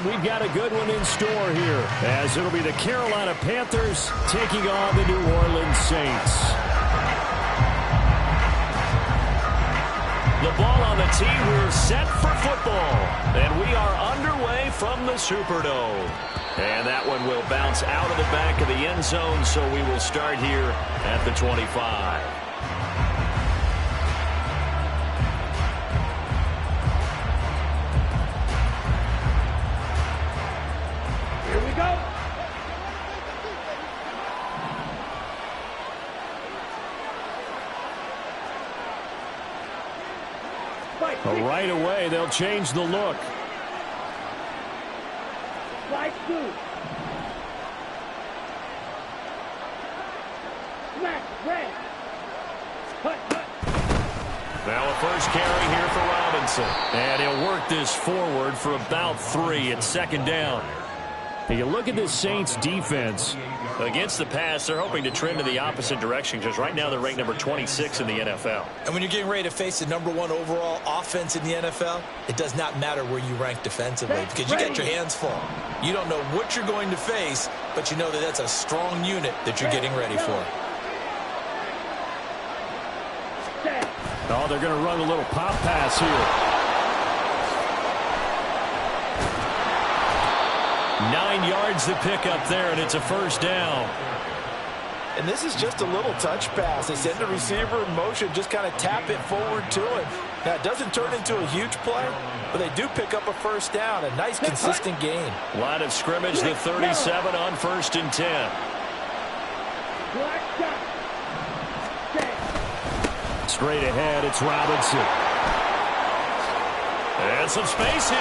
we've got a good one in store here, as it'll be the Carolina Panthers taking on the New Orleans Saints. The ball on the tee. We're set for football. And we are underway from the Superdome. And that one will bounce out of the back of the end zone, so we will start here at the 25. Here we go. Right away, they'll change the look. Slide two. Smack, red. Hut, hut. Now a first carry here for Robinson. And he'll work this forward for about 3 at second down. Now you look at this Saints defense. Against the pass, they're hoping to trend in the opposite direction because right now they're ranked number 26 in the NFL. And when you're getting ready to face the #1 overall offense in the NFL, it does not matter where you rank defensively because you get your hands full. You don't know what you're going to face, but you know that that's a strong unit that you're getting ready for. Oh, they're going to run a little pop pass here. 9 yards to pick up there, and it's a first down. And this is just a little touch pass. They send the receiver in motion, just kind of tap it forward to him. Now, it doesn't turn into a huge play, but they do pick up a first down, a nice, consistent gain. Line of scrimmage, the 37 on 1st and 10. Straight ahead, it's Robinson. And some space here.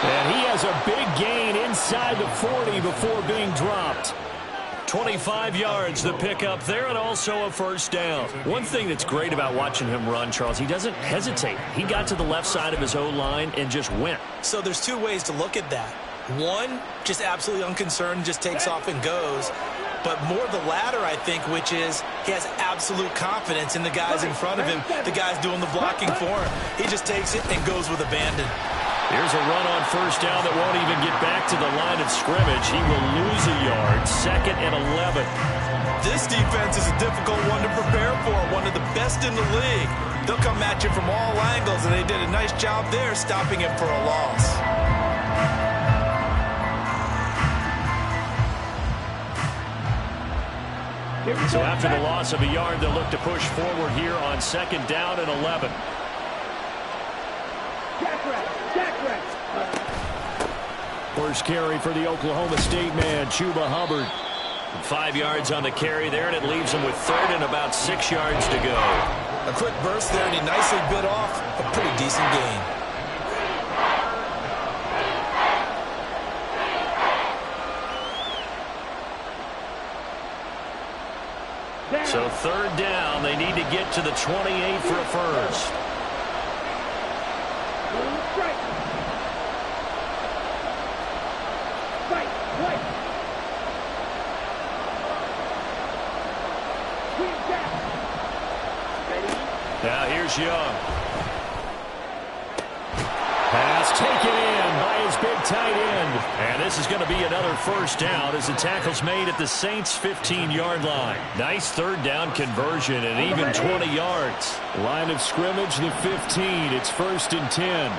And he has a big gain inside the 40 before being dropped. 25 yards to pick up there, and also a first down. One thing that's great about watching him run, Charles, he doesn't hesitate. He got to the left side of his O-line and just went. So there's 2 ways to look at that. One, just absolutely unconcerned, just takes off and goes. But more the latter, I think, which is he has absolute confidence in the guys in front of him, the guys doing the blocking for him. He just takes it and goes with abandon. Here's a run on first down that won't even get back to the line of scrimmage. He will lose a yard, 2nd and 11. This defense is a difficult one to prepare for, one of the best in the league. They'll come at you from all angles, and they did a nice job there stopping him for a loss. So after the loss of a yard, they'll look to push forward here on 2nd down and 11. First carry for the Oklahoma State man, Chuba Hubbard. 5 yards on the carry there, and it leaves him with 3rd and about 6 yards to go. A quick burst there, and he nicely bit off a pretty decent gain. So 3rd down, they need to get to the 28 for a first. Now here's Young. Pass taken in by his big tight end. And this is going to be another first down as the tackle's made at the Saints' 15-yard line. Nice 3rd down conversion and even 20 yards. Line of scrimmage, the 15. It's 1st and 10.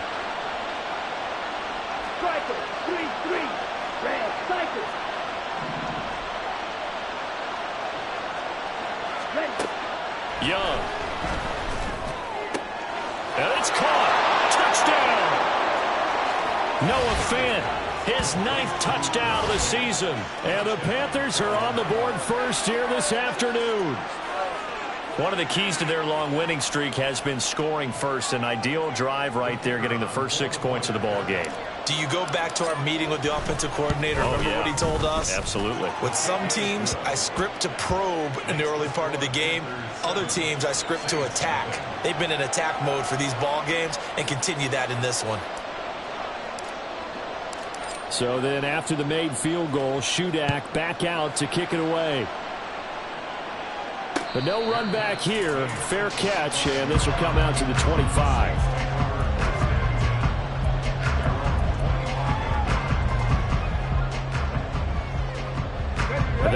Striker, 3-3. Red, cycle. Young. And it's caught. Touchdown. Noah Fant, his 9th touchdown of the season. And the Panthers are on the board first here this afternoon. One of the keys to their long winning streak has been scoring first. An ideal drive right there, getting the first 6 points of the ball game. Do you go back to our meeting with the offensive coordinator? Remember what he told us? Absolutely. With some teams, I script to probe in the early part of the game. Other teams, I script to attack. They've been in attack mode for these ball games and continue that in this one. So then after the made field goal, Shudak back out to kick it away. But no run back here. Fair catch, and this will come out to the 25.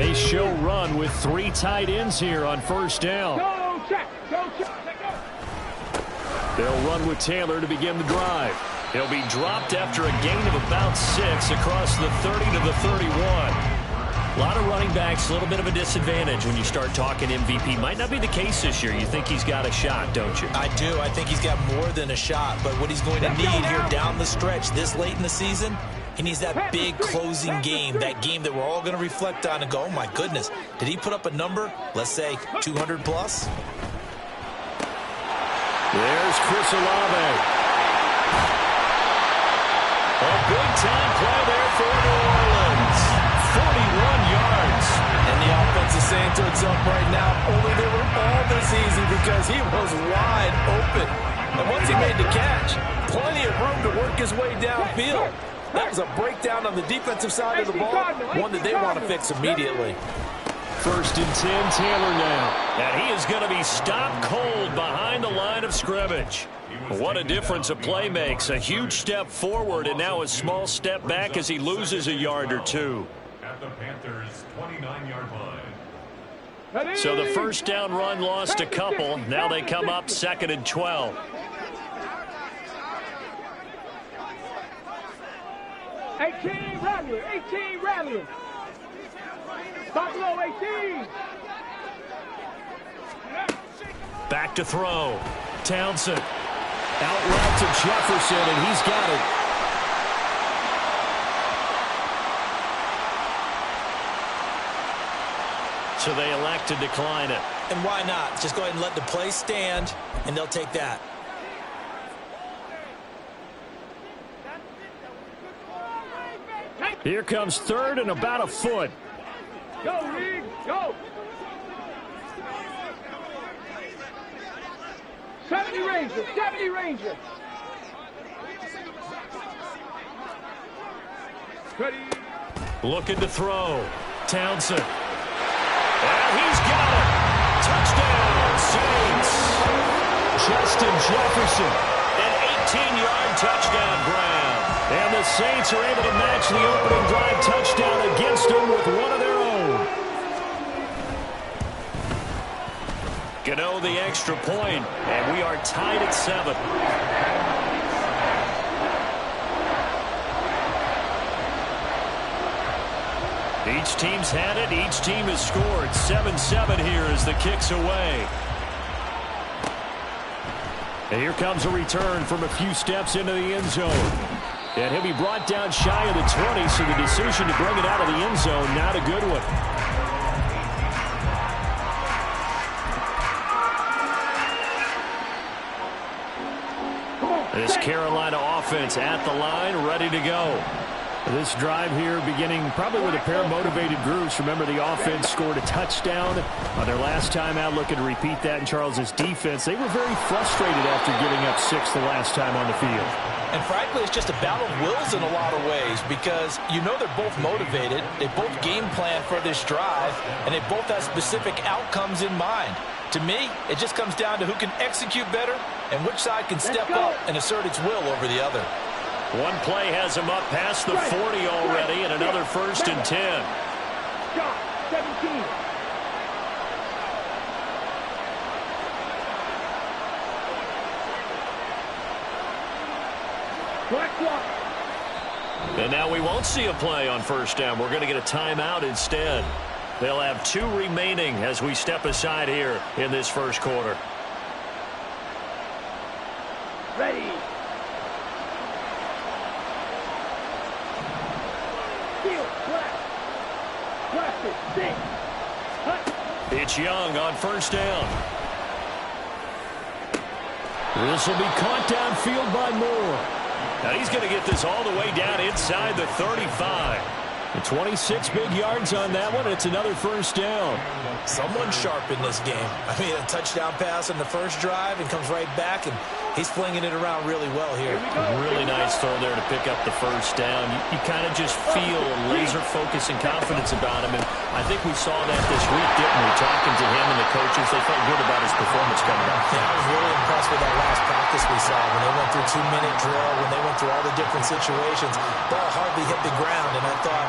They show run with 3 tight ends here on first down. Go check. Go check. They'll run with Taylor to begin the drive. He'll be dropped after a gain of about 6 across the 30 to the 31. A lot of running backs, a little bit of a disadvantage when you start talking MVP. Might not be the case this year. You think he's got a shot, don't you? I do. I think he's got more than a shot. But what he's going to need here down the stretch this late in the season, he needs that big closing game, that game that we're all going to reflect on and go, oh, my goodness, did he put up a number, let's say, 200 plus? There's Chris Olave. A big-time play there for New Orleans. 41 yards. And the offense is saying to itself right now, only they were all this easy because he was wide open. And once he made the catch, plenty of room to work his way downfield. That was a breakdown on the defensive side of the ball, one that they want to fix immediately. 1st and 10, Taylor now. And he is going to be stopped cold behind the line of scrimmage. What a difference a play makes. A huge step forward and now a small step back as he loses a yard or 2. At the Panthers' 29-yard line. So the first down run lost a couple. Now they come up 2nd and 12. 18 Rattler. 18 Rattler. Buffalo 18. Back to throw. Townsend. Out route to Jefferson, and he's got it. So they elect to decline it. And why not? Just go ahead and let the play stand, and they'll take that. Here comes 3rd and about a foot. Go, Reed. Go. 70 Ranger. 70 Ranger. Ready. Looking to throw. Townsend. And he's got it. Touchdown, Saints. Justin Jefferson. An 18-yard touchdown grab. And the Saints are able to match the opening drive touchdown against them with one of their own. Gano the extra point, and we are tied at 7. Each team's had it. Each team has scored. 7-7 here as the kick's away. And here comes a return from a few steps into the end zone. And he'll be brought down shy of the 20, so the decision to bring it out of the end zone, not a good one. This Carolina offense at the line, ready to go. This drive here beginning probably with a pair of motivated groups. Remember, the offense scored a touchdown on their last time out, looking to repeat that in Charles's defense. They were very frustrated after giving up 6 the last time on the field. And frankly, it's just a battle of wills in a lot of ways because you know they're both motivated. They both game plan for this drive, and they both have specific outcomes in mind. To me, it just comes down to who can execute better and which side can step up and assert its will over the other. One play has him up past the 40 already, and another 1st and 10. Shot. 17. And now we won't see a play on first down. We're going to get a timeout instead. They'll have 2 remaining as we step aside here in this first quarter. Ready. Field. Blast. Blast it. Six. Hut. It's Young on first down. This will be caught downfield by Moore. Now he's going to get this all the way down inside the 35. And 26 big yards on that one. It's another first down. Someone sharp in this game. I mean, a touchdown pass on the first drive and comes right back, and he's flinging it around really well here. Really nice throw there to pick up the first down. You kind of just feel laser focus and confidence about him, and I think we saw that this week, didn't we? Talking to him and the coaches, they felt good about his performance coming up. Yeah, I was really impressed with that last practice we saw when they went through 2-minute drill, when they went through all the different situations. Ball hardly hit the ground, and I thought,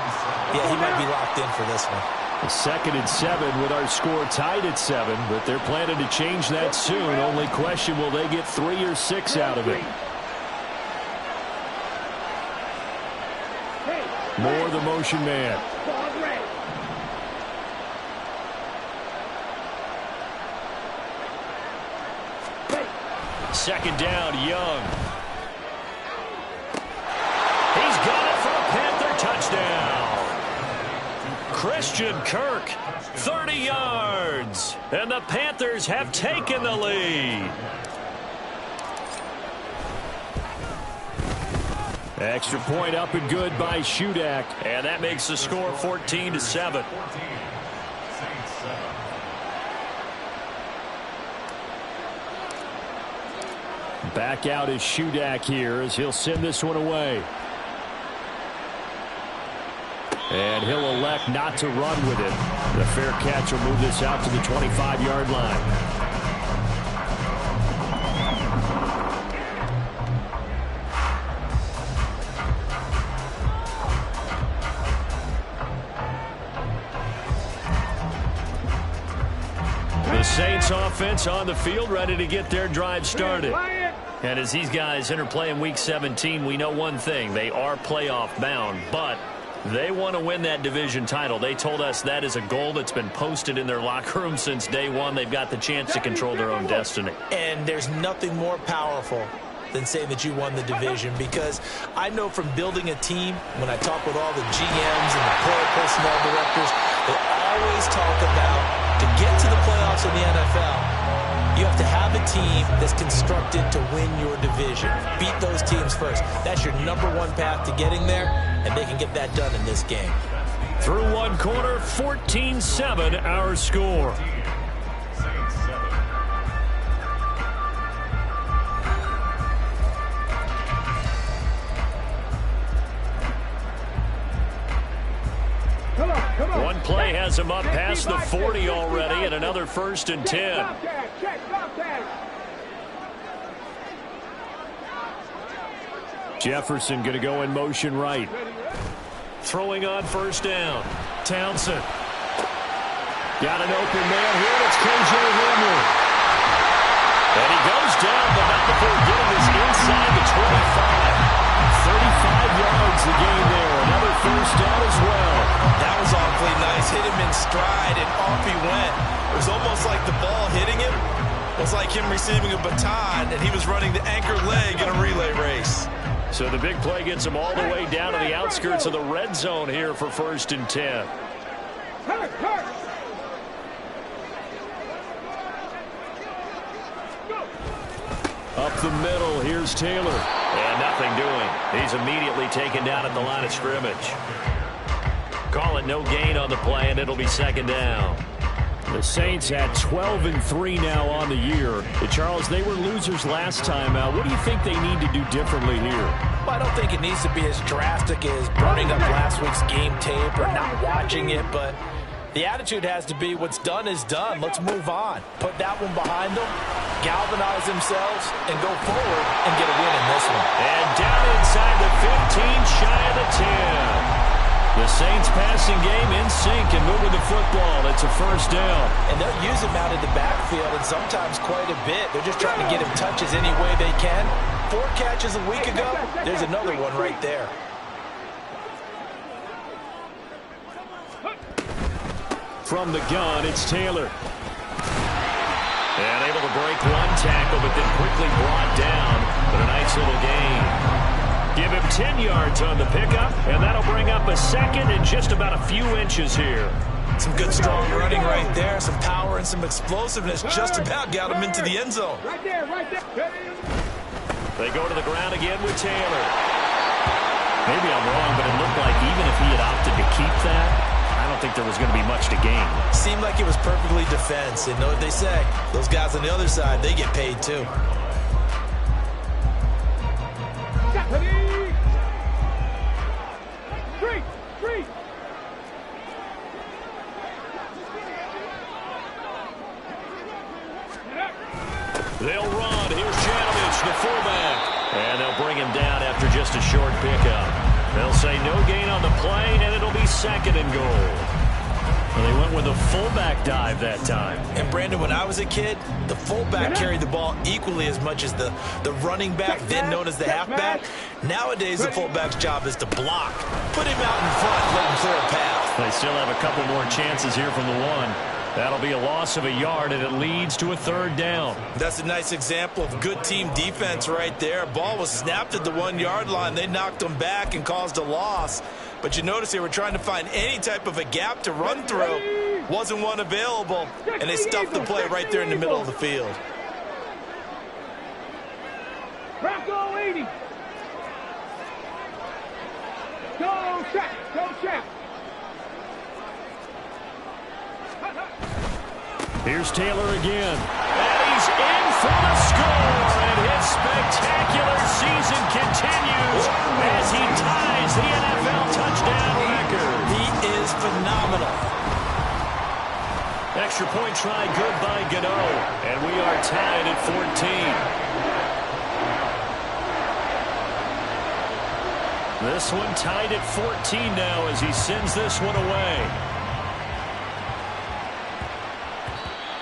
yeah, he might be locked in for this one. 2nd and 7 with our score tied at 7, but they're planning to change that soon. Only question, will they get 3 or 6 out of it? More the motion man. Second down, Young. He's got it for a Panther touchdown. Christian Kirk, 30 yards. And the Panthers have taken the lead. Extra point up and good by Shudak. And that makes the score 14-7. Back out is Shudak here as he'll send this one away. And he'll elect not to run with it. The fair catch will move this out to the 25-yard line. The Saints offense on the field, ready to get their drive started. And as these guys interplay in Week 17, we know one thing. They are playoff bound, but they want to win that division title. They told us that is a goal that's been posted in their locker room since day one. They've got the chance to control their own destiny. And there's nothing more powerful than saying that you won the division, because I know from building a team, when I talk with all the GMs and the player personnel directors, they always talk about, to get to the playoffs in the NFL, you have to have a team that's constructed to win your division. Beat those teams first. That's your #1 path to getting there, and they can get that done in this game. Through one quarter, 14-7 our score. One play has him up past the 40 already, and another 1st and 10. Jefferson going to go in motion right. Throwing on 1st down. Townsend. Got an open man here. It's KJ Hamler. And he goes down, but not before getting this inside the 25. 35 yards the game there. Another 1st down as well. That was awfully nice. Hit him in stride, and off he went. It was almost like the ball hitting him was like him receiving a baton, and he was running the anchor leg in a relay race. So the big play gets him all the way down to the outskirts of the red zone here for 1st and 10. Up the middle, here's Taylor. And nothing doing. He's immediately taken down at the line of scrimmage. Call it no gain on the play, and it'll be 2nd down. The Saints at 12-3 now on the year. Charles, they were losers last time out. What do you think they need to do differently here? Well, I don't think it needs to be as drastic as burning up last week's game tape or not watching it, but the attitude has to be what's done is done. Let's move on. Put that one behind them, galvanize themselves, and go forward and get a win in this one. And down inside the 15, shy of the 10. The Saints passing game in sync and moving the football. It's a 1st down. And they'll use him out in the backfield, and sometimes quite a bit. They're just trying to get him touches any way they can. 4 catches a week ago. There's another one right there. From the gun, it's Taylor. And able to break one tackle, but then quickly brought down. But a nice little gain. Give him 10 yards on the pickup, and that'll bring up a 2nd and just about a few inches here. Some good, strong running right there. Some power and some explosiveness just about got him into the end zone. Right there, right there. They go to the ground again with Taylor. Maybe I'm wrong, but it looked like even if he had opted to keep that, I don't think there was going to be much to gain. Seemed like it was perfectly defense. And know what they say? Those guys on the other side, they get paid too. They'll run. Here's Janovich, the fullback. And they'll bring him down after just a short pickup. They'll say no gain on the play, and it'll be 2nd and goal. Well, they went with a fullback dive that time. And, Brandon, when I was a kid, the fullback carried the ball equally as much as the running back, then known as the halfback. Nowadays, the fullback's job is to block. Put him out in front, let him clear a path. They still have a couple more chances here from the one. That'll be a loss of a yard, and it leads to a third down. That's a nice example of good team defense right there. Ball was snapped at the 1-yard line. They knocked them back and caused a loss. But you notice they were trying to find any type of a gap to run through. Wasn't one available, and they stuffed the play right there in the middle of the field. Bronco 80. Go check. Go check. Here's Taylor again. And he's in for the score. And his spectacular season continues as he ties the NFL touchdown record. He is phenomenal. Extra point try good by Gano. And we are tied at 14. This one tied at 14 now as he sends this one away.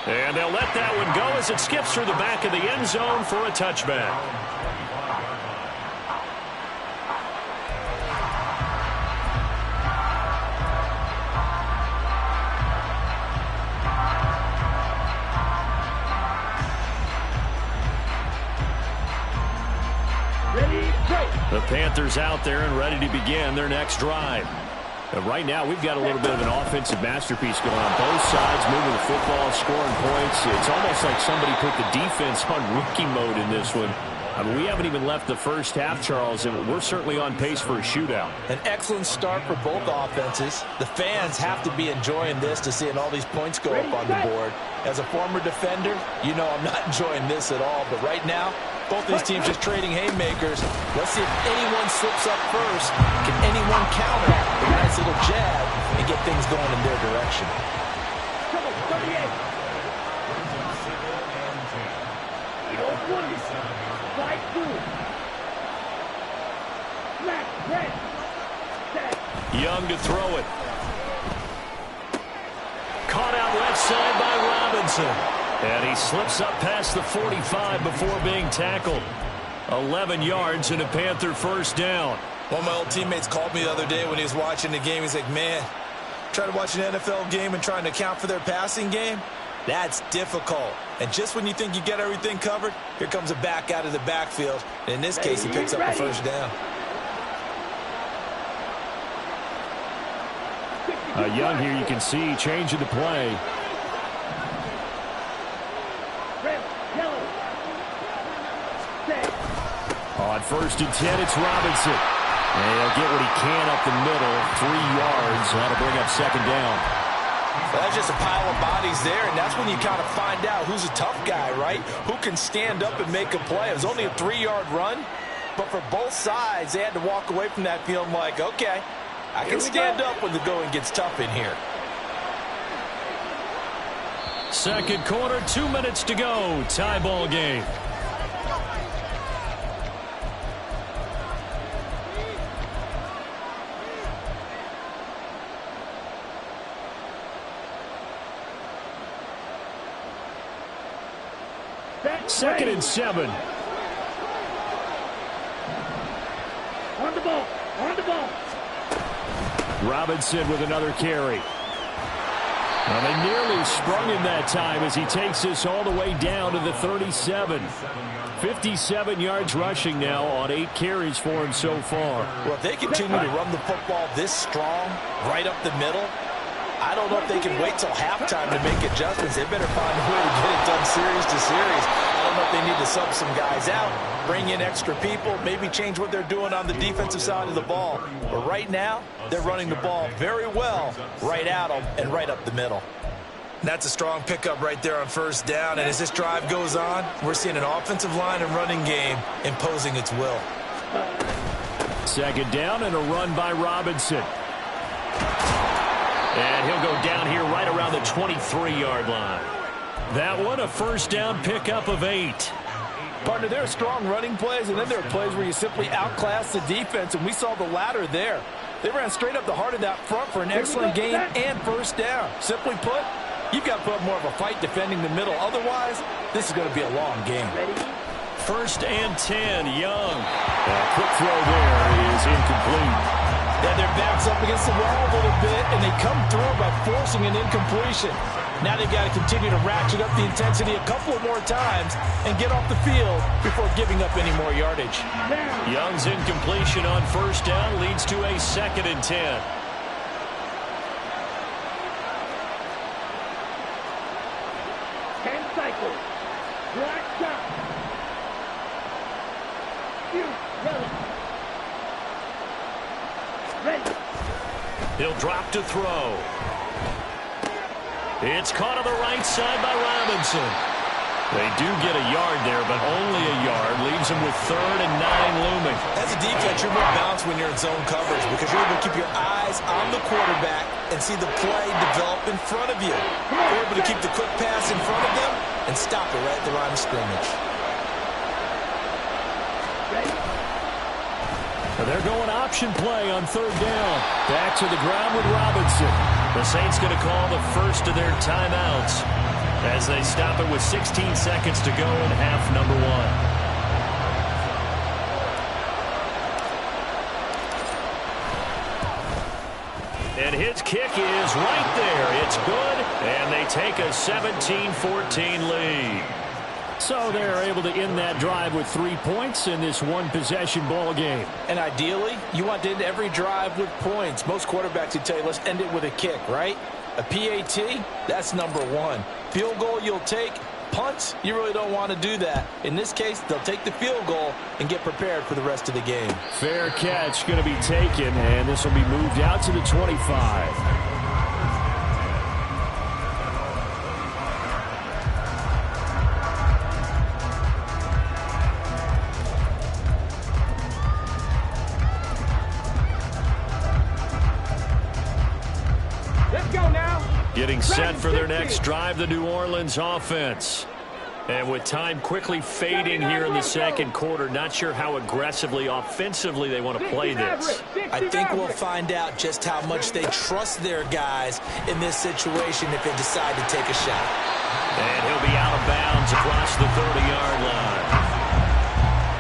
And they'll let that one go as it skips through the back of the end zone for a touchback. The Panthers out there and ready to begin their next drive. Right now, we've got a little bit of an offensive masterpiece going on both sides, moving the football, scoring points. It's almost like somebody put the defense on rookie mode in this one. I mean, we haven't even left the first half, Charles, and we're certainly on pace for a shootout. An excellent start for both offenses. The fans have to be enjoying this to seeing all these points go up on the board. As a former defender, you know I'm not enjoying this at all. But right now, both these teams just trading haymakers. Let's see if anyone slips up first. Can anyone counter with a nice little jab and get things going in their direction? 38. Fight through. Black, red. Set. Young to throw it. Caught out left side by Robinson. And he slips up past the 45 before being tackled. 11 yards and a Panther first down. One of my old teammates called me the other day when he was watching the game. He's like, man, trying to watch an NFL game and trying to account for their passing game? That's difficult. And just when you think you get everything covered, here comes a back out of the backfield. And in this case, he picks up a first down. Young here, you can see changing the play. Red, yellow. Set. On 1st and 10, it's Robinson. And he'll get what he can up the middle, 3 yards. That'll bring up second down. Well, that's just a pile of bodies there, and that's when you kind of find out who's a tough guy, right? Who can stand up and make a play. It was only a 3-yard run, but for both sides, they had to walk away from that feeling like, okay, I can stand up when the going gets tough in here. Second quarter, 2 minutes to go. Tie ball game. Second and 7. On the ball. On the ball. Robinson with another carry. Well, they nearly sprung him that time as he takes this all the way down to the 37. 57 yards rushing now on 8 carries for him so far. Well, if they continue to run the football this strong, right up the middle, I don't know if they can wait till halftime to make adjustments. They better find a way to get it done series to series. I don't know if they need to sub some guys out, bring in extra people, maybe change what they're doing on the defensive side of the ball. But right now, they're running the ball very well right at them and right up the middle. That's a strong pickup right there on first down. And as this drive goes on, we're seeing an offensive line and running game imposing its will. Second down and a run by Robinson. And he'll go down here right around the 23-yard line. That one, a first down pickup of 8. Partner, there are strong running plays, and then there are plays where you simply outclass the defense, and we saw the latter there. They ran straight up the heart of that front for an excellent gain and first down. Simply put, you've got to put up more of a fight defending the middle. Otherwise, this is going to be a long game. First and 10, Young. A quick throw there is incomplete. Yeah, their back's up against the wall a little bit, and they come through by forcing an incompletion. Now they've got to continue to ratchet up the intensity a couple of more times and get off the field before giving up any more yardage. Young's incompletion on first down leads to a 2nd and 10. Cycle. Black shot. Ready. He'll drop to throw. It's caught on the right side by Robinson. They do get a yard there, but only a yard. Leaves them with 3rd and 9 looming. As a defense, you're more balanced when you're in zone coverage because you're able to keep your eyes on the quarterback and see the play develop in front of you. You're able to keep the quick pass in front of them and stop it right at the line of scrimmage. They're going option play on 3rd down. Back to the ground with Robinson. The Saints going to call the first of their timeouts as they stop it with 16 seconds to go in half number 1. And his kick is right there. It's good, and they take a 17-14 lead. So they're able to end that drive with 3 points in this one-possession ball game. And ideally, you want to end every drive with points. Most quarterbacks would tell you, let's end it with a kick, right? A PAT, that's number 1. Field goal you'll take. Punts, you really don't want to do that. In this case, they'll take the field goal and get prepared for the rest of the game. Fair catch going to be taken, and this will be moved out to the 25. Getting set for their next drive, the New Orleans offense. And with time quickly fading here in the second quarter, not sure how aggressively, offensively they want to play this. I think we'll find out just how much they trust their guys in this situation if they decide to take a shot. And he'll be out of bounds across the 30-yard line.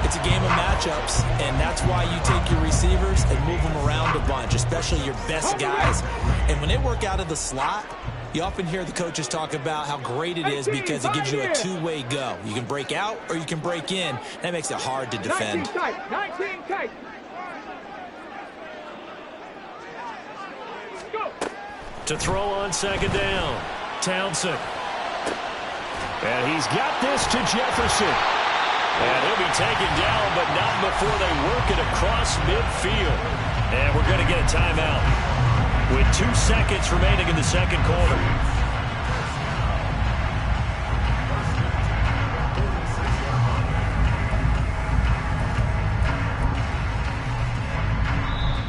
It's a game of matchups, and that's why you take your receivers and move them around a bunch, especially your best guys. And when they work out of the slot, you often hear the coaches talk about how great it is because it gives you a two-way go. You can break out or you can break in. That makes it hard to defend. 19 tight. Go. To throw on second down, Townsend. And he's got this to Jefferson. And he'll be taken down, but not before they work it across midfield. And we're going to get a timeout with 2 seconds remaining in the second quarter.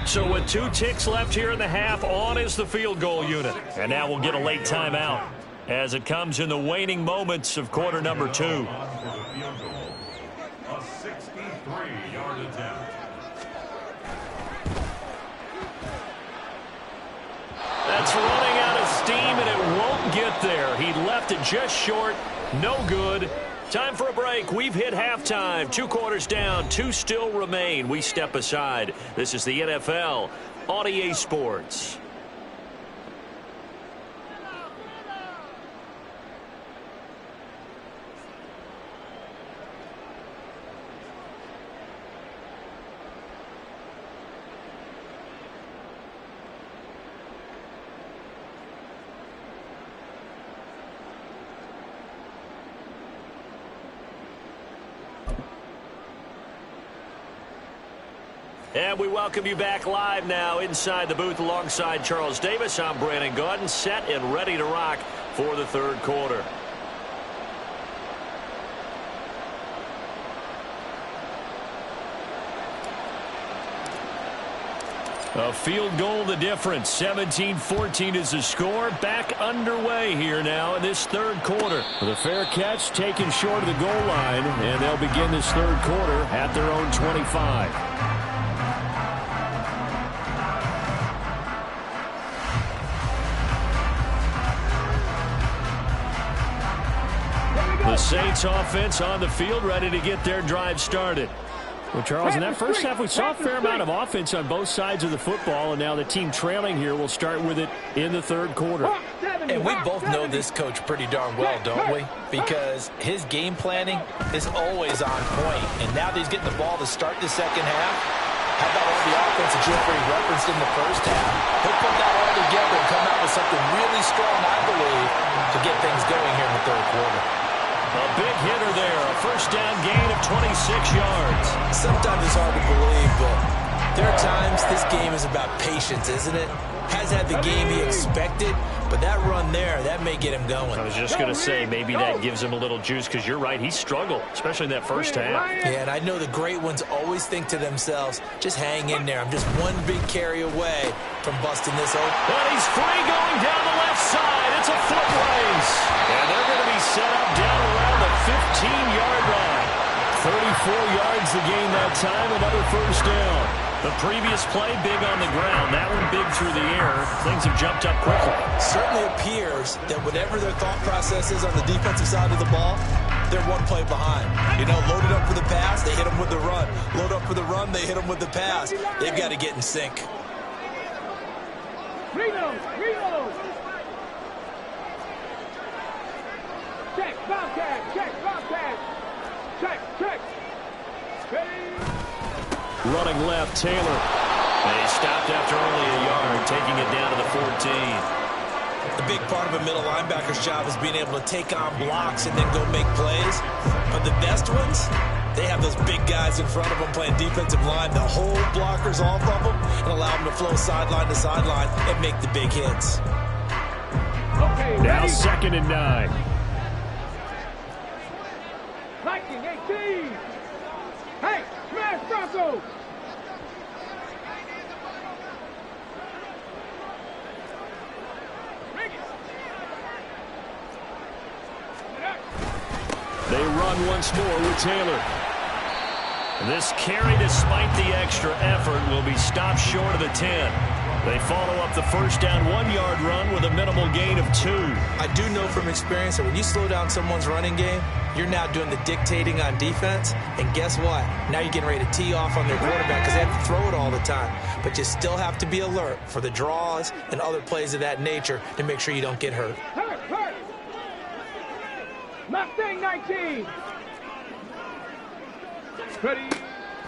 So with 2 ticks left here in the half, on is the field goal unit. And now we'll get a late timeout as it comes in the waning moments of quarter number 2. A 63-yard attempt. That's running out of steam, and it won't get there. He left it just short. No good. Time for a break. We've hit halftime. 2 quarters down. 2 still remain. We step aside. This is the NFL on EA Sports. And we welcome you back live now inside the booth alongside Charles Davis. I'm Brandon Gaudin, set and ready to rock for the third quarter. A field goal the difference. 17-14 is the score. Back underway here now in this third quarter. The fair catch taken short of the goal line, and they'll begin this third quarter at their own 25. Saints offense on the field, ready to get their drive started. Well, Charles, in that first half, we saw a fair amount of offense on both sides of the football, and now the team trailing here will start with it in the third quarter. And we both know this coach pretty darn well, don't we? Because his game planning is always on point. And now that he's getting the ball to start the second half, how about all the offense that you already referenced in the first half? He'll put that all together and come out with something really strong, I believe, to get things going here in the third quarter. A big hitter there, a first down gain of 26 yards. Sometimes it's hard to believe, but there are times this game is about patience, isn't it? Has had the game he expected, but that run there, that may get him going. I was just going to say, maybe that gives him a little juice, because you're right, he struggled, especially in that first half. Yeah, and I know the great ones always think to themselves, just hang in there. I'm just one big carry away from busting this open. But he's free going down the left side. It's a foot race. And they're going to be set up down around the 15-yard line. 34 yards the gain that time, another first down. The previous play, big on the ground. That one big through the air. Things have jumped up quickly. Certainly appears that whatever their thought process is on the defensive side of the ball, they're one play behind. You know, loaded up for the pass, they hit them with the run. Load up for the run, they hit them with the pass. They've got to get in sync. Reload. Check, Bobcat. Check. Ready. Running left, Taylor. And he stopped after only a yard, taking it down to the 14. The big part of a middle linebacker's job is being able to take on blocks and then go make plays. But the best ones, they have those big guys in front of them playing defensive line. They'll hold blockers off of them and allow them to flow sideline to sideline and make the big hits. Okay, now ready. 2nd and 9. Lightning 18. Hey, smash Broncos. They run once more with Taylor. This carry, despite the extra effort, will be stopped short of the 10. They follow up the first down 1-yard run with a minimal gain of 2. I do know from experience that when you slow down someone's running game, you're now doing the dictating on defense. And guess what? Now you're getting ready to tee off on their quarterback because they have to throw it all the time. But you still have to be alert for the draws and other plays of that nature to make sure you don't get hurt. Hurt. Mustang 19. Ready.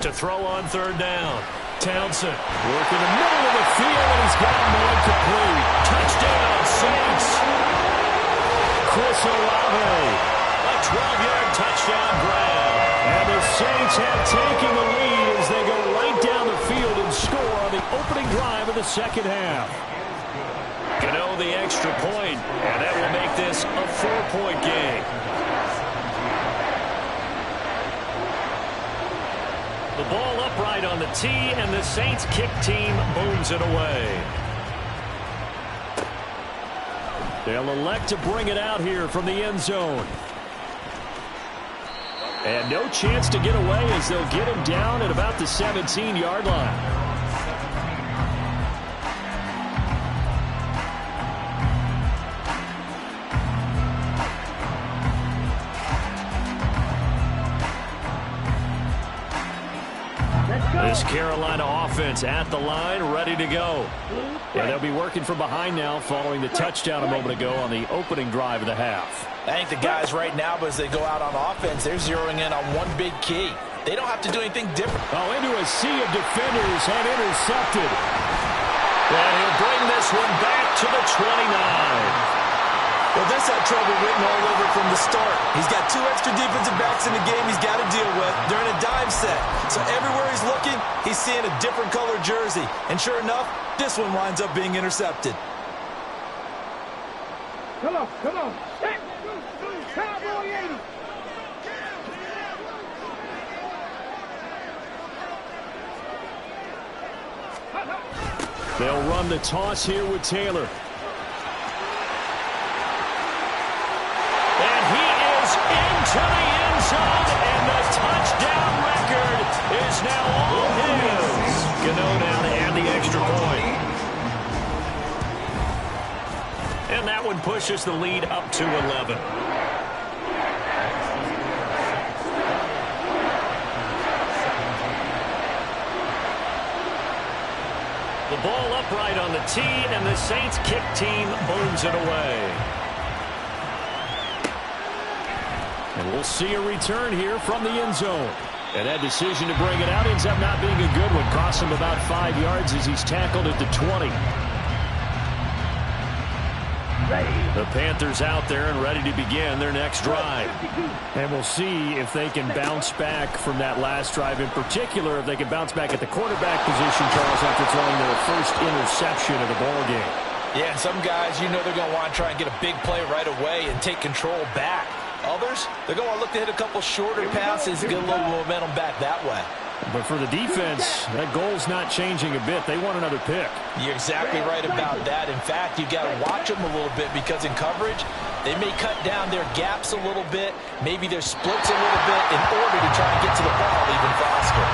To throw on 3rd down. Townsend working the middle of the field, and he's got one complete. Touchdown, Saints. Chris Olave. A 12-yard touchdown grab. And the Saints have taken the lead as they go right down the field and score on the opening drive of the second half. Gano the extra point, and that will make this a 4-point game. The ball upright on the tee, and the Saints kick team booms it away. They'll elect to bring it out here from the end zone. And no chance to get away as they'll get him down at about the 17-yard line. This Carolina offense at the line, ready to go. And they'll be working from behind now following the touchdown a moment ago on the opening drive of the half. I think the guys right now, as they go out on offense, they're zeroing in on one big key. They don't have to do anything different. Oh, into a sea of defenders and intercepted. And he'll bring this one back to the 29. Well, this had trouble written all over from the start. He's got 2 extra defensive backs in the game he's got to deal with. They're in a dime set. So everywhere he's looking, he's seeing a different color jersey. And sure enough, this one winds up being intercepted. Come on. Hey, Cowboy 80. They'll run the toss here with Taylor. To the end zone, and the touchdown record is now all his. Gano now to add the extra point. And that one pushes the lead up to 11. ball upright on the tee, and the Saints kick team burns it away. And we'll see a return here from the end zone. And that decision to bring it out ends up not being a good one. Costs him about 5 yards as he's tackled at the 20. The Panthers out there and ready to begin their next drive. And we'll see if they can bounce back from that last drive. In particular, if they can bounce back at the quarterback position, Charles, after throwing their first interception of the ball game. Yeah, and some guys, you know they're going to want to try and get a big play right away and take control back. Others, they're going to look to hit a couple shorter passes to get a little momentum back that way. But for the defense, that goal's not changing a bit. They want another pick. You're exactly right about that. In fact, you've got to watch them a little bit because in coverage, they may cut down their gaps a little bit, maybe their splits a little bit in order to try and get to the ball even faster.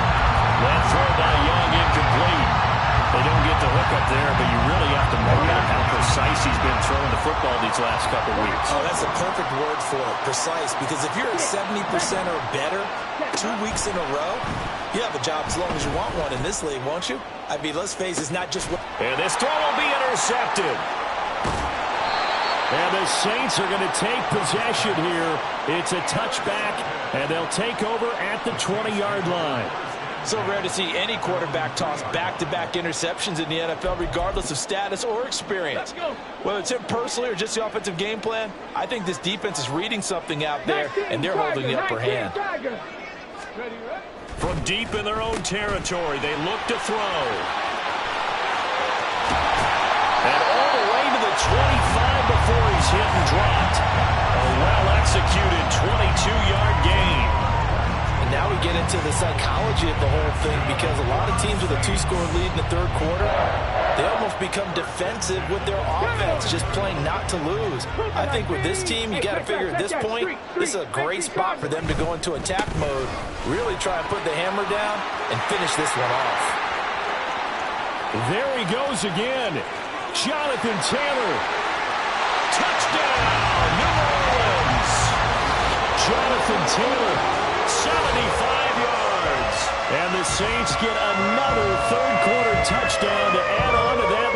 That throw by Young incomplete. They don't get the hook up there, but you really have to mark out how precise he's been throwing the football these last couple weeks. Oh, that's a perfect word for it, precise, because if you're at 70% or better 2 weeks in a row, you have a job as long as you want one in this league, won't you? I mean, let's face it, it's not just... And this throw will be intercepted. And the Saints are going to take possession here. It's a touchback, and they'll take over at the 20-yard line. So rare to see any quarterback toss back-to-back interceptions in the NFL, regardless of status or experience. Whether it's him personally or just the offensive game plan, I think this defense is reading something out there, and they're holding the upper hand. From deep in their own territory, they look to throw. And all the way to the 25 before he's hit and dropped. A well-executed 22-yard gain. Now we get into the psychology of the whole thing because a lot of teams with a 2-score lead in the third quarter, they almost become defensive with their offense, just playing not to lose. I think with this team, you got to figure at this point, this is a great spot for them to go into attack mode, really try and put the hammer down and finish this one off. There he goes again. Jonathan Taylor. Touchdown, New Orleans. Jonathan Taylor. 75 yards. And the Saints get another third-quarter touchdown to add on to that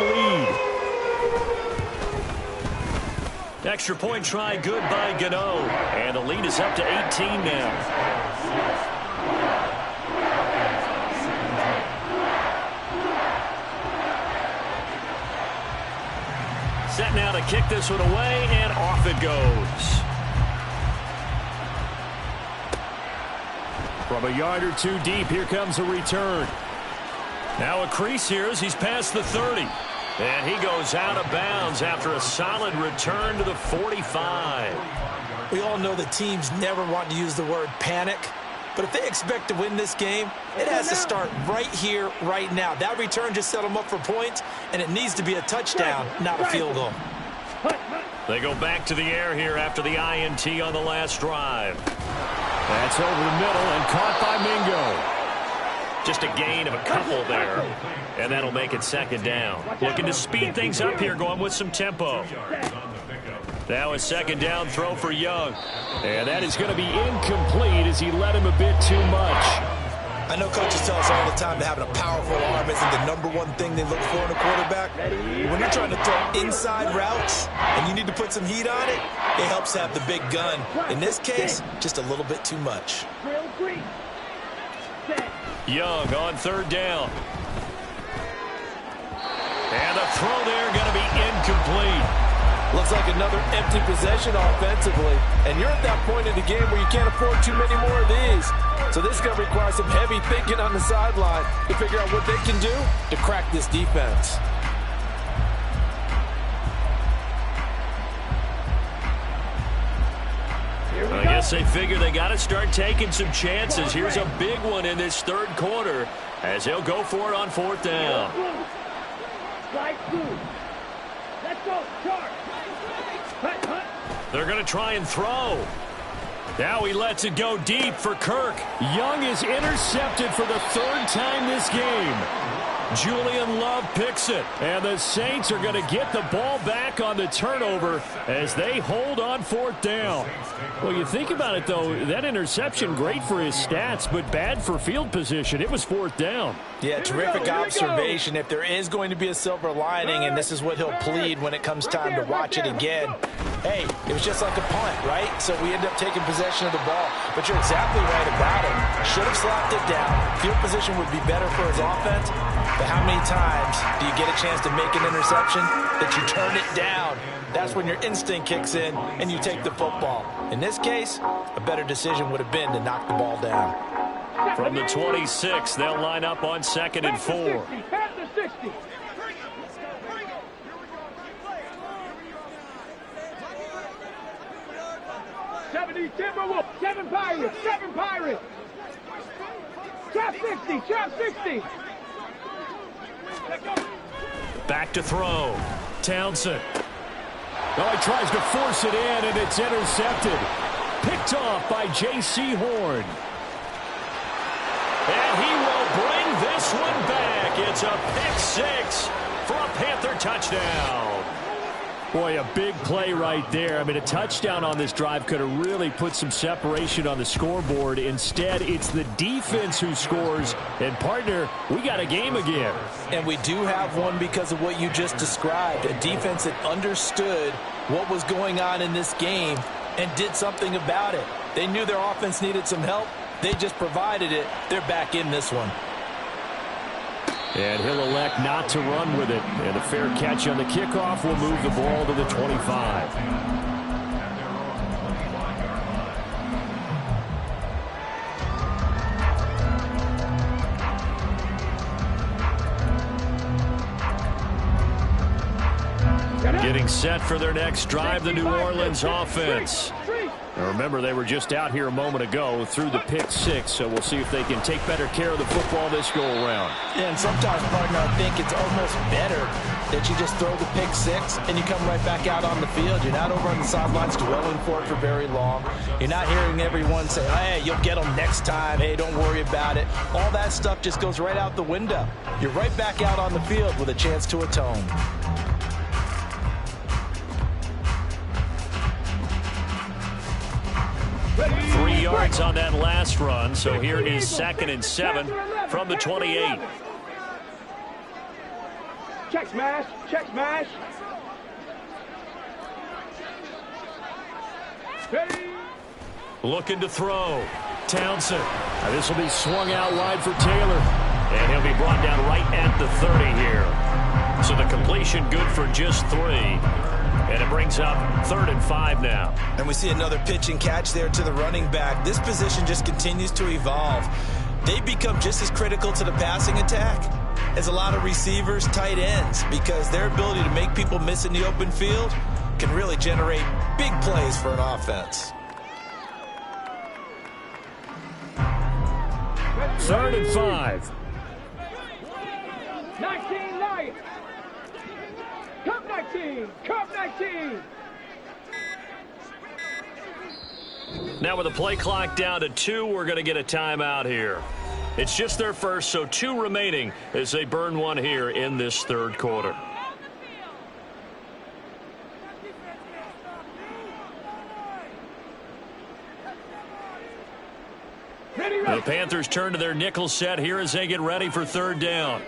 lead. Extra point try good by Gano. And the lead is up to 18 now. Set now to kick this one away, and off it goes. From a yard or two deep, here comes a return. Now a crease here as he's past the 30. And he goes out of bounds after a solid return to the 45. We all know the teams never want to use the word panic. But if they expect to win this game, it has to start right here, right now. That return just set them up for points, and it needs to be a touchdown, not a field goal. They go back to the air here after the INT on the last drive. That's over the middle and caught by Mingo. Just a gain of a couple there, and that'll make it second down. Looking to speed things up here, going with some tempo. Now a second down throw for Young. And that is going to be incomplete as he led him a bit too much. I know coaches tell us all the time that having a powerful arm isn't the #1 thing they look for in a quarterback. When you're trying to throw inside routes and you need to put some heat on it, it helps to have the big gun. In this case, just a little bit too much. Young on third down. And the throw there going to be incomplete. Looks like another empty possession offensively. And you're at that point in the game where you can't afford too many more of these. So this is going to require some heavy thinking on the sideline to figure out what they can do to crack this defense. I guess they figure they got to start taking some chances. Here's a big one in this third quarter as he'll go for it on fourth down. Let's go, charge. They're going to try and throw. Now he lets it go deep for Kirk. Young is intercepted for the third time this game. Julian Love picks it. And the Saints are going to get the ball back on the turnover as they hold on 4th down. Well, you think about it, though, that interception, great for his stats, but bad for field position. It was 4th down. Yeah, terrific observation. If there is going to be a silver lining, and this is what he'll plead when it comes time to watch it again, hey, it was just like a punt, right? So we end up taking possession of the ball. But you're exactly right about it. Should have slapped it down. Field position would be better for his offense. But how many times do you get a chance to make an interception that you turn it down? That's when your instinct kicks in and you take the football. In this case, a better decision would have been to knock the ball down. From the 26, they'll line up on 2nd and 4. Pass the 60. Timberwolves, 7 Pirates, 7 Pirates. Trap 60, trap 60. Back to throw. Townsend. Oh, he tries to force it in, and it's intercepted. Picked off by J.C. Horn. And he will bring this one back. It's a pick 6 for a Panther touchdown. Boy, a big play right there. I mean, a touchdown on this drive could have really put some separation on the scoreboard. Instead, it's the defense who scores. And, partner, we got a game again. And we do have one because of what you just described. A defense that understood what was going on in this game and did something about it. They knew their offense needed some help. They just provided it. They're back in this one. And he'll elect not to run with it. And a fair catch on the kickoff will move the ball to the 25. Getting set for their next drive, the New Orleans offense. Now remember, they were just out here a moment ago through the pick 6, so we'll see if they can take better care of the football this go-around. Yeah, and sometimes, partner, I think it's almost better that you just throw the pick 6 and you come right back out on the field. You're not over on the sidelines dwelling for it for very long. You're not hearing everyone say, hey, you'll get them next time. Hey, don't worry about it. All that stuff just goes right out the window. You're right back out on the field with a chance to atone. 3 yards on that last run, so here is 2nd and 7 from the 28. Check smash, check smash. Ready. Looking to throw. Townsend. Now this will be swung out wide for Taylor. And he'll be brought down right at the 30 here. So the completion good for just 3. And it brings up 3rd and 5 now. And we see another pitch and catch there to the running back. This position just continues to evolve. They become just as critical to the passing attack as a lot of receivers, tight ends, because their ability to make people miss in the open field can really generate big plays for an offense. 3rd and 5. 19 Lions. Cup 19. Cup 19. Now with the play clock down to 2, we're going to get a timeout here. It's just their first, so 2 remaining as they burn one here in this 3rd quarter. The Panthers turn to their nickel set here as they get ready for 3rd down.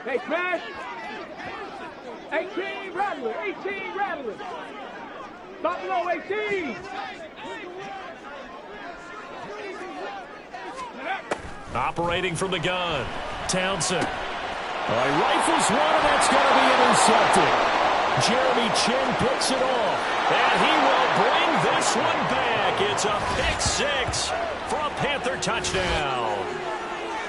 Hey, smash. 18 Rattler, 18 Rattler. Buffalo 18. Operating from the gun. Townsend. He rifles one, and that's going to be intercepted. Jeremy Chinn picks it off, and he will bring this one back. It's a pick 6 for a Panther touchdown.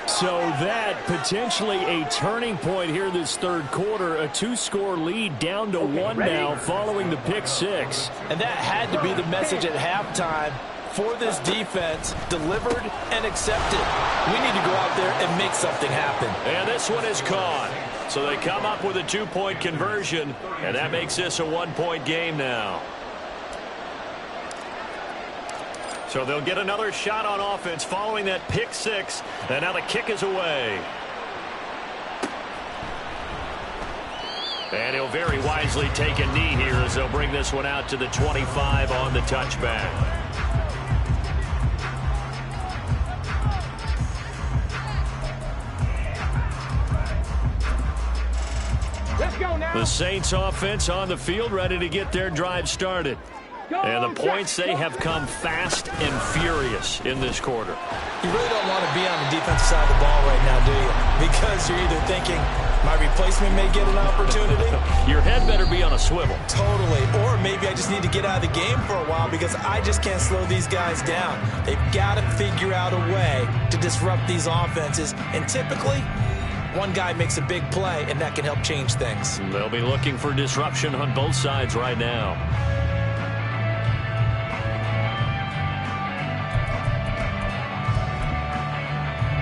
So that potentially a turning point here this 3rd quarter. A 2-score lead down to 1 now following the pick 6. And that had to be the message at halftime for this defense, delivered and accepted. We need to go out there and make something happen. And this one is caught. So they come up with a 2-point conversion, and that makes this a 1-point game now. So they'll get another shot on offense following that pick six. And now the kick is away. And he'll very wisely take a knee here as they'll bring this one out to the 25 on the touchback. Let's go now. The Saints offense on the field ready to get their drive started. And the points, they have come fast and furious in this quarter. You really don't want to be on the defensive side of the ball right now, do you? Because you're either thinking, my replacement may get an opportunity. Your head better be on a swivel. Totally. Or maybe I just need to get out of the game for a while because I just can't slow these guys down. They've got to figure out a way to disrupt these offenses. And typically, one guy makes a big play, and that can help change things. They'll be looking for disruption on both sides right now.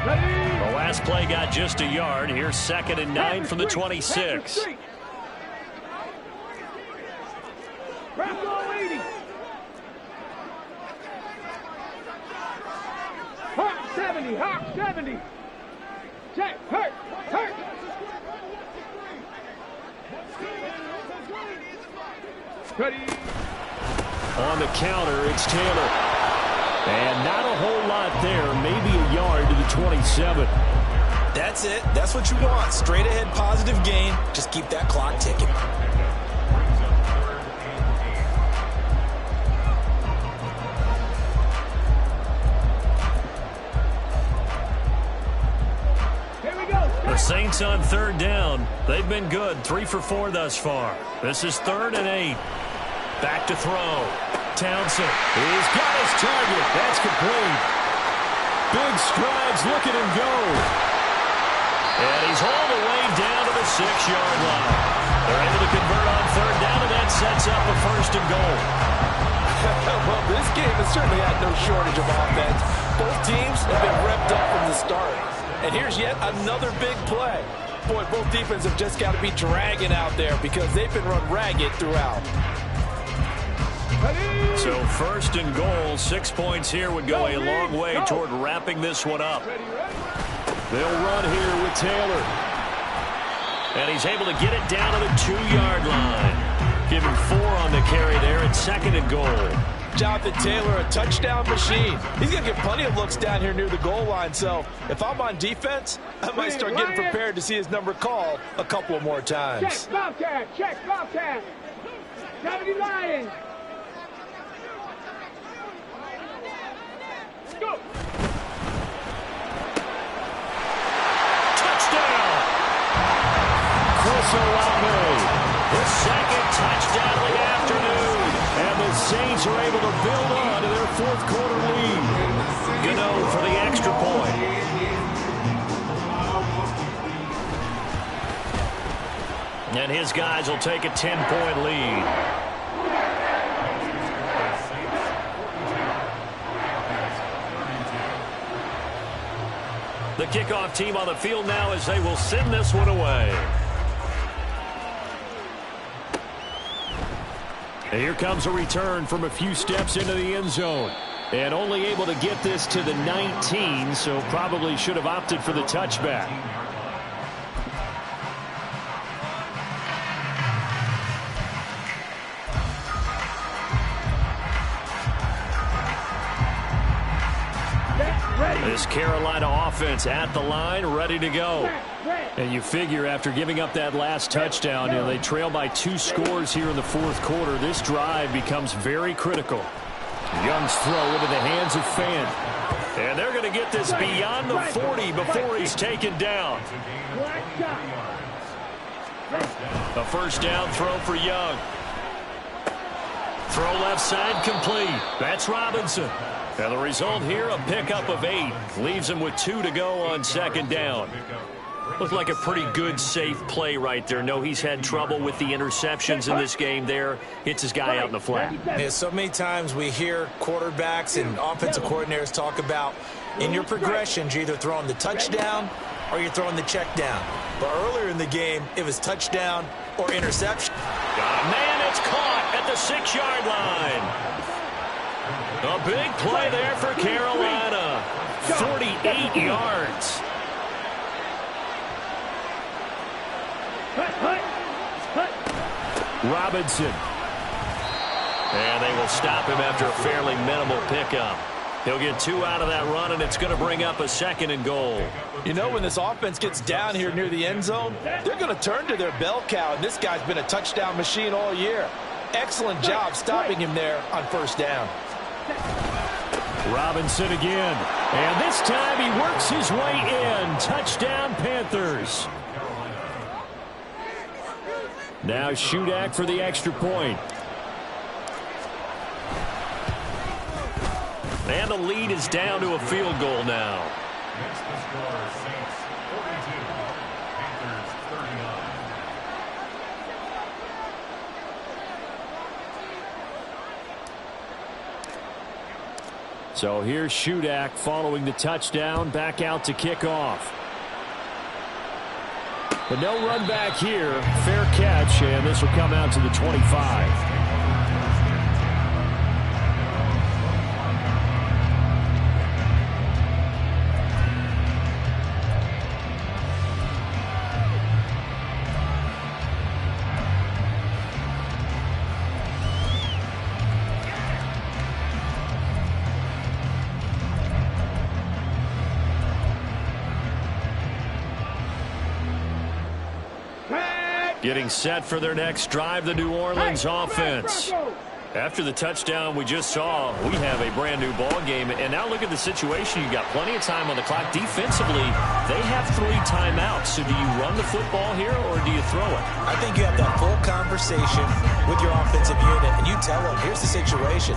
The last play got just a yard. Here's 2nd and 9 from the 26. Hawk 70, Hawk 70. Check, hurt. Ready. On the counter, it's Taylor. And not a whole lot there, maybe a yard to the 27. That's it. That's what you want. Straight ahead positive gain. Just keep that clock ticking. Here we go. The Saints on 3rd down. They've been good, 3 for 4 thus far. This is 3rd and 8. Back to throw. Townsend, he's got his target. That's complete. Big strides, look at him go. And he's all the way down to the 6-yard line. They're able to convert on 3rd down, and that sets up a 1st and goal. Well, this game has certainly had no shortage of offense. Both teams have been revved up from the start. And here's yet another big play. Boy, both defenses have just got to be dragging out there because they've been run ragged throughout. So 1st and goal, 6 points here would go a long way toward wrapping this one up. They'll run here with Taylor. And he's able to get it down to the 2-yard line. Give him 4 on the carry there at 2nd and goal. Jonathan Taylor, a touchdown machine. He's going to get plenty of looks down here near the goal line. So if I'm on defense, I might start getting prepared to see his number called a couple more times. Check, Bobcat. 70 Lions. Go. Touchdown! Chris Olave, the 2nd touchdown of the afternoon. And the Saints are able to build on to their 4th quarter lead. Gano for the extra point. And his guys will take a 10-point lead. The kickoff team on the field now as they will send this one away. And here comes a return from a few steps into the end zone. And only able to get this to the 19, so probably should have opted for the touchback. This Carolina offense at the line, ready to go. And you figure after giving up that last touchdown, they trail by 2 scores here in the 4th quarter. This drive becomes very critical. Young's throw into the hands of Fant. And they're going to get this beyond the 40 before he's taken down. A 1st down throw for Young. Throw left side complete. That's Robinson. And the result here, a pickup of 8. Leaves him with 2 to go on 2nd down. Looked like a pretty good, safe play right there. No, he's had trouble with the interceptions in this game there. Hits his guy out in the flat. Yeah, so many times we hear quarterbacks and offensive coordinators talk about in your progressions, you're either throwing the touchdown or you're throwing the check down. But earlier in the game, it was touchdown or interception. Got a man, it's caught at the 6-yard line. A big play there for Carolina. 48 yards. Robinson. And they will stop him after a fairly minimal pickup. He'll get 2 out of that run, and it's going to bring up a 2nd and goal. You know, when this offense gets down here near the end zone, they're going to turn to their bell cow, and this guy's been a touchdown machine all year. Excellent job stopping him there on 1st down. Robinson again. And this time he works his way in. Touchdown, Panthers. Now Shudak for the extra point. And the lead is down to a field goal now. Next to score, Saints 42, Panthers 39. So here's Shudak following the touchdown, back out to kick off. But no run back here. Fair catch, and this will come out to the 25. Getting set for their next drive, the New Orleans offense. After the touchdown we just saw, we have a brand new ball game. And now look at the situation. You've got plenty of time on the clock. Defensively, they have 3 timeouts. So do you run the football here or do you throw it? I think you have that full conversation with your offensive unit, and you tell them, here's the situation.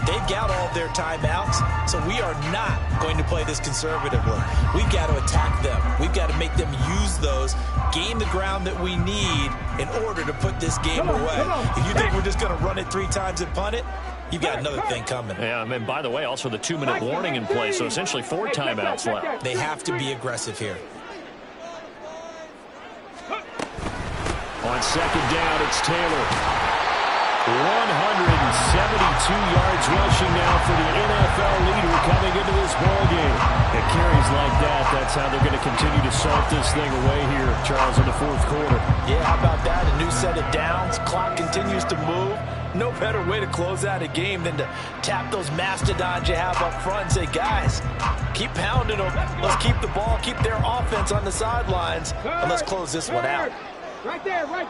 They've got all their timeouts, so we are not going to play this conservatively. We've got to attack them. We've got to make them use those, gain the ground that we need in order to put this game away. If you think we're just going to run it 3 times and punt it, you've got another thing coming. Yeah, and by the way, also the 2-minute warning in play, so essentially 4 timeouts left. They have to be aggressive here. On 2nd down, it's Taylor. 172 yards rushing now for the NFL leader coming into this ballgame. It carries like that. That's how they're going to continue to salt this thing away here, Charles, in the 4th quarter. Yeah, how about that? A new set of downs. Clock continues to move. No better way to close out a game than to tap those mastodons you have up front and say, guys, keep pounding them. Let's keep the ball, keep their offense on the sidelines, and let's close this one out. Right there, hurt.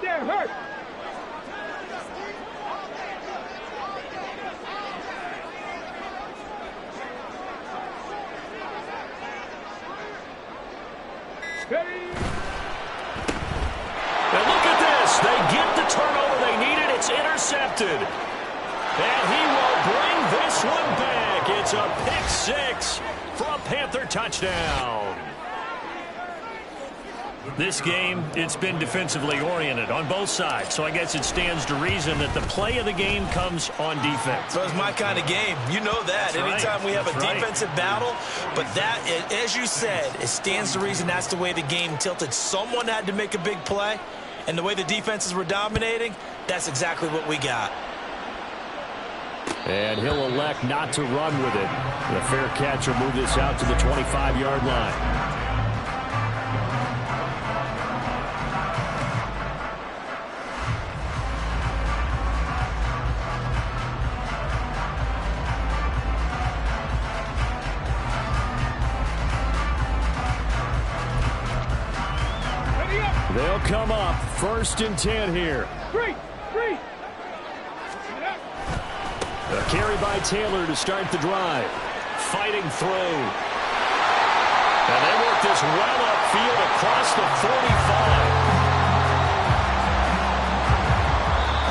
And look at this. They get the turnover they needed. It's intercepted. And he will bring this one back. It's a pick-6 for a Panther touchdown. This game, it's been defensively oriented on both sides, so I guess it stands to reason that the play of the game comes on defense. So it's my kind of game. You know that. Anytime we have a defensive battle, but that, as you said, it stands to reason that's the way the game tilted. Someone had to make a big play, and the way the defenses were dominating, that's exactly what we got. And he'll elect not to run with it. The fair catch will move this out to the 25-yard line. They'll come up 1st and 10 here. Three. A carry by Taylor to start the drive. Fighting through. And they work this well upfield across the 45.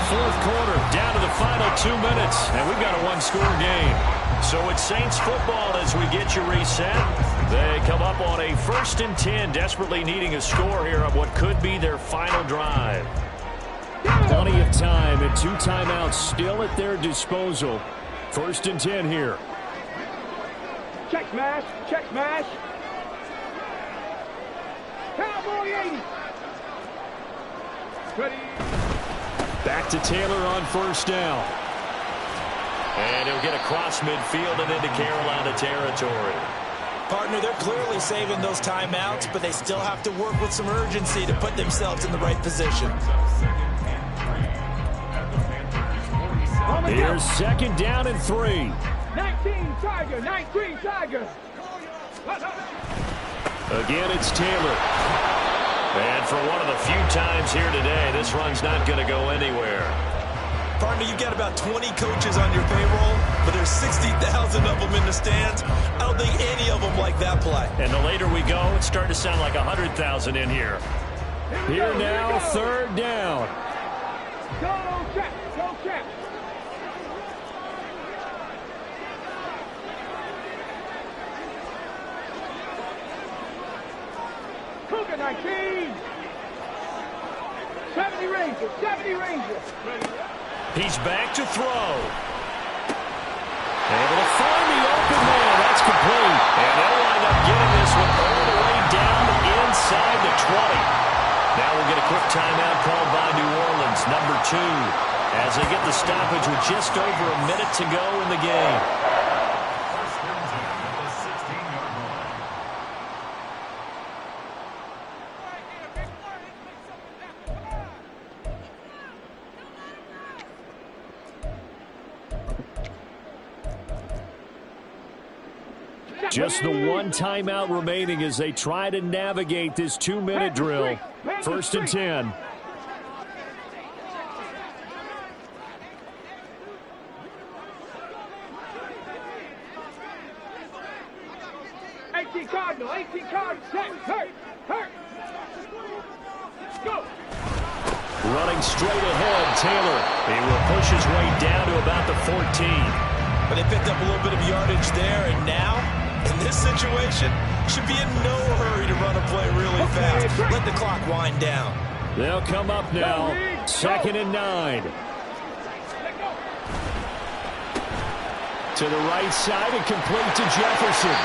4th quarter, down to the final 2 minutes. And we've got a 1-score game. So it's Saints football as we get you reset. They come up on a 1st and 10, desperately needing a score here on what could be their final drive. Plenty of time and 2 timeouts still at their disposal. 1st and 10 here. Check smash. Cowboy 80. Ready. Back to Taylor on 1st down. And he'll get across midfield and into Carolina territory. Partner, they're clearly saving those timeouts, but they still have to work with some urgency to put themselves in the right position. Here's second down and 3. 19 Tiger, 19 Tiger. Again, it's Taylor. And for one of the few times here today, this run's not going to go anywhere. Partner, you've got about 20 coaches on your payroll, but there's 60,000 of them in the stands. I don't think any of them like that play. And the later we go, it's starting to sound like 100,000 in here. Here now, third down. Go, check, go, check. Cougar 19. 70 Rangers, 70 Rangers. He's back to throw. Able to find the open man. That's complete. And they'll wind up getting this one all the way down inside the 20. Now we'll get a quick timeout called by New Orleans, number 2, as they get the stoppage with just over a minute to go in the game. Just the one timeout remaining as they try to navigate this 2-minute drill. First and 10. Cardinal, 18 Cardinal, hurt, hurt. Go. Running straight ahead, Taylor. He will push his way down to about the 14. But they picked up a little bit of yardage there, and now, in this situation, should be in no hurry to run a play really fast. Let the clock wind down. They'll come up now, second and 9. To the right side and complete to Jefferson.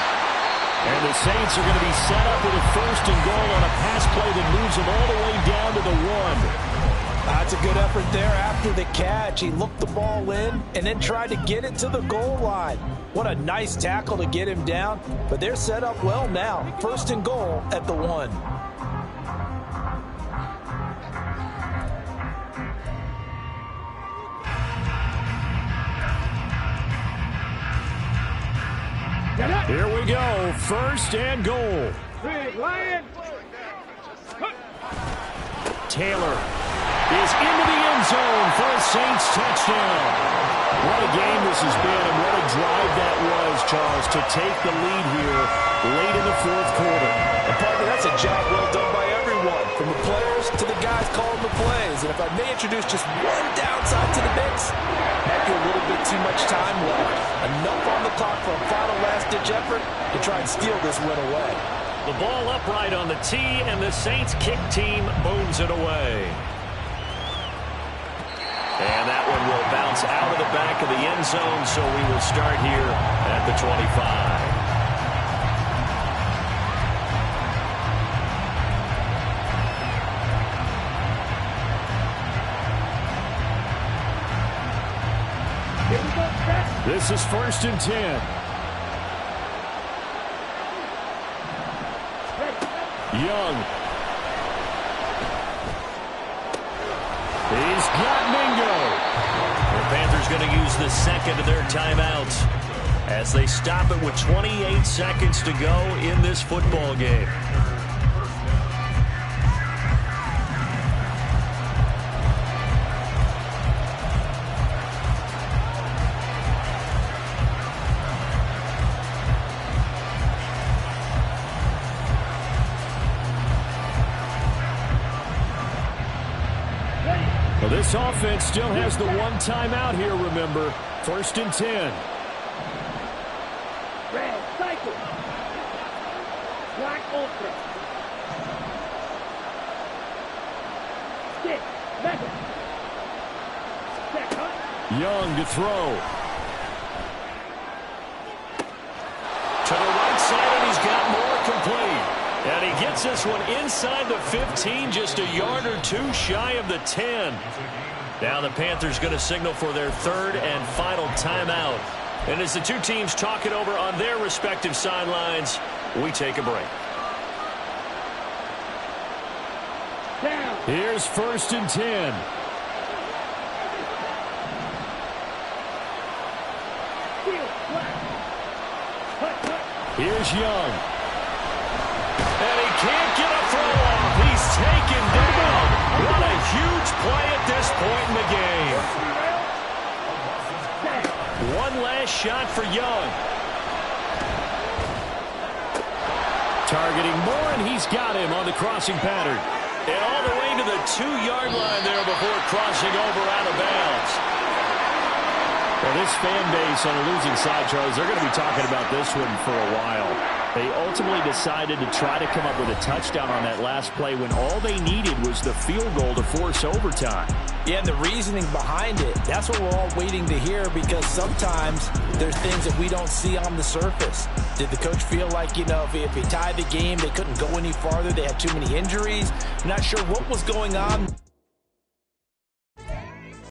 And the Saints are going to be set up with a first and goal on a pass play that moves them all the way down to the 1. That's a good effort there after the catch. He looked the ball in and then tried to get it to the goal line. What a nice tackle to get him down. But they're set up well now. First and goal at the 1. Here we go. First and goal. Big Lion. Taylor is into the end zone for a Saints touchdown. What a game this has been, and what a drive that was, Charles, to take the lead here late in the fourth quarter. And partner, that's a job well done by everyone, from the players to the guys calling the plays. And if I may introduce just one downside to the mix, might be a little bit too much time left. Enough on the clock for a final last-ditch effort to try and steal this win away. The ball upright on the tee, and the Saints kick team booms it away. And that one will bounce out of the back of the end zone, so we will start here at the 25. This is first and 10. Young. He's got Mingo. The Panthers going to use the second of their timeouts as they stop it with 28 seconds to go in this football game. Well, this offense still has the one timeout here, remember. First and 10. Red cycle. Black ultra. Stick. Level. Check, huh? Young to throw. To the right side, and he's got more complete. And he gets this one inside the 15, just a yard or two shy of the 10. Now the Panthers going to signal for their third and final timeout. And as the two teams talk it over on their respective sidelines, we take a break. Down. Here's 1st and 10. Field, flat. Cut. Here's Young. And he can't get a throw off. He's taken down. What a huge play at this point in the game. One last shot for Young. Targeting Moore, and he's got him on the crossing pattern. And all the way to the 2-yard line there before crossing over out of bounds. Well, this fan base on a losing side, Charles, they're going to be talking about this one for a while. They ultimately decided to try to come up with a touchdown on that last play when all they needed was the field goal to force overtime. Yeah, and the reasoning behind it, that's what we're all waiting to hear, because sometimes there's things that we don't see on the surface. Did the coach feel like, if they tied the game, they couldn't go any farther, they had too many injuries? I'm not sure what was going on.